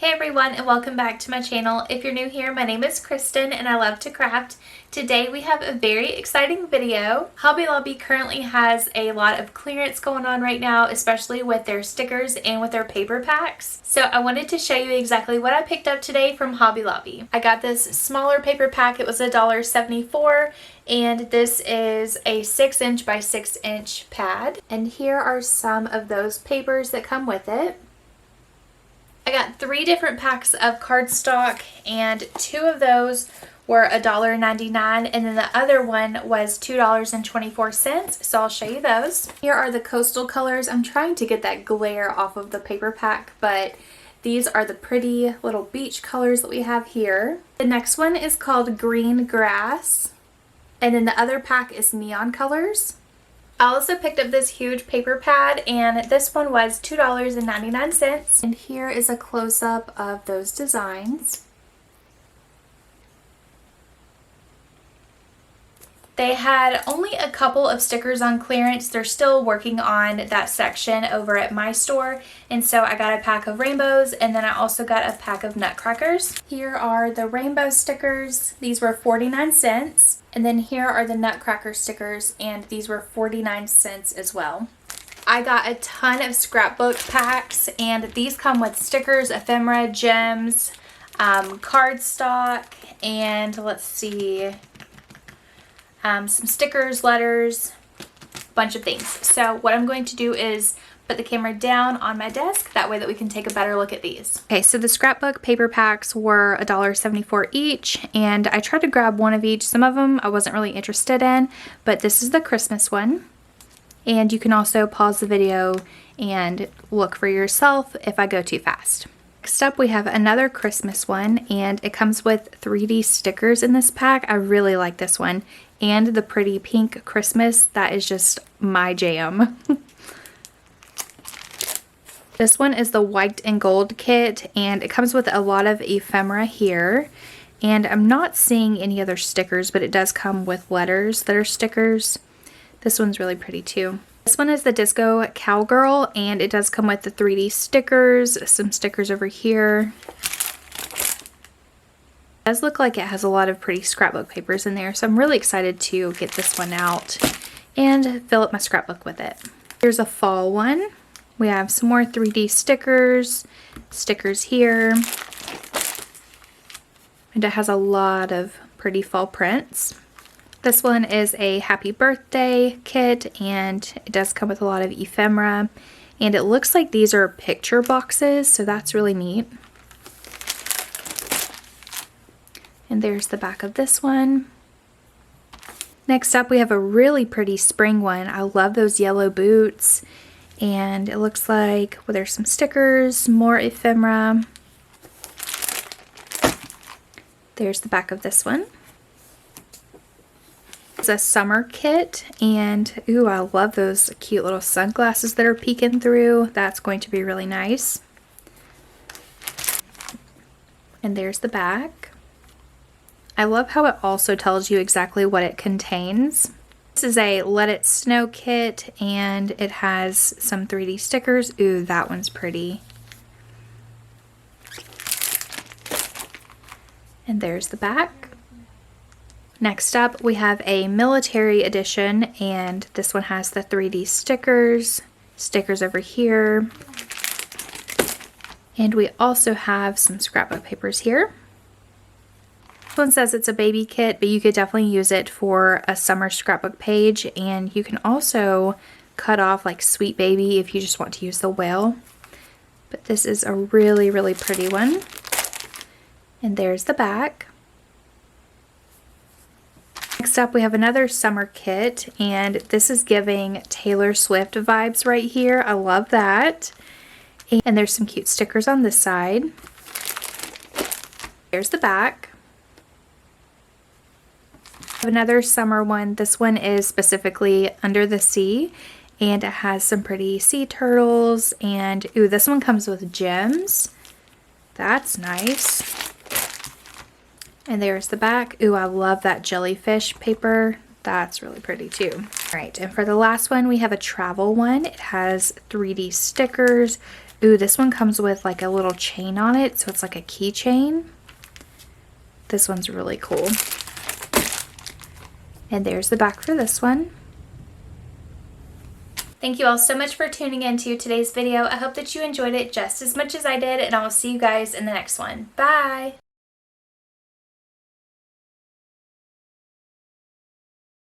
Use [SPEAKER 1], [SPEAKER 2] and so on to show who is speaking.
[SPEAKER 1] Hey everyone, and welcome back to my channel. If you're new here, my name is Kristen and I love to craft. Today we have a very exciting video. Hobby Lobby currently has a lot of clearance going on right now, especially with their stickers and with their paper packs. So I wanted to show you exactly what I picked up today from Hobby Lobby. I got this smaller paper pack. It was $1.74, and this is a 6" by 6" pad. And here are some of those papers that come with it. I got 3 different packs of cardstock, and 2 of those were $1.99, and then the other one was $2.24, so I'll show you those. Here are the coastal colors. I'm trying to get that glare off of the paper pack, but these are the pretty little beach colors that we have here. The next one is called Green Grass, and then the other pack is neon colors. I also picked up this huge paper pad, and this one was $2.99. And here is a close-up of those designs. They had only a couple of stickers on clearance. They're still working on that section over at my store, and so I got a pack of rainbows, and then I also got a pack of nutcrackers. Here are the rainbow stickers. These were 49 cents. And then here are the nutcracker stickers, and these were 49 cents as well. I got a ton of scrapbook packs, and these come with stickers, ephemera, gems, cardstock, and let's see, some stickers, letters, a bunch of things. So what I'm going to do is put the camera down on my desk, that way that we can take a better look at these. Okay, so the scrapbook paper packs were $1.74 each, and I tried to grab one of each. Some of them I wasn't really interested in, but this is the Christmas one. And you can also pause the video and look for yourself if I go too fast. Next up, we have another Christmas one, and it comes with 3D stickers in this pack. I really like this one. And the pretty pink Christmas, that is just my jam. This one is the white and gold kit, and it comes with a lot of ephemera here. And I'm not seeing any other stickers, but it does come with letters that are stickers. This one's really pretty too. This one is the Disco Cowgirl, and it does come with the 3D stickers, some stickers over here. It does look like it has a lot of pretty scrapbook papers in there, so I'm really excited to get this one out and fill up my scrapbook with it. Here's a fall one. We have some more 3D stickers, stickers here, and it has a lot of pretty fall prints. This one is a happy birthday kit, and it does come with a lot of ephemera, and it looks like these are picture boxes, so that's really neat. And there's the back of this one. Next up, we have a really pretty spring one. I love those yellow boots. And it looks like, well, there's some stickers, more ephemera. There's the back of this one. It's a summer kit, and ooh, I love those cute little sunglasses that are peeking through. That's going to be really nice. And there's the back. I love how it also tells you exactly what it contains. This is a Let It Snow kit, and it has some 3D stickers. Ooh, that one's pretty. And there's the back. Next up, we have a military edition, and this one has the 3D stickers, stickers over here. And we also have some scrapbook papers here. This one says it's a baby kit, but you could definitely use it for a summer scrapbook page, and you can also cut off like Sweet Baby if you just want to use the whale. But this is a really, really pretty one. And there's the back. Next up, we have another summer kit, and this is giving Taylor Swift vibes right here. I love that. And there's some cute stickers on this side. There's the back. Another summer one. This one is specifically Under the Sea, and it has some pretty sea turtles, and ooh, this one comes with gems. That's nice. And there's the back. Ooh, I love that jellyfish paper. That's really pretty too. All right, and for the last one, we have a travel one. It has 3D stickers, Ooh, this one comes with like a little chain on it, so it's like a keychain. This one's really cool. And there's the back for this one. Thank you all so much for tuning in to today's video. I hope that you enjoyed it just as much as I did, and I will see you guys in the next one. Bye!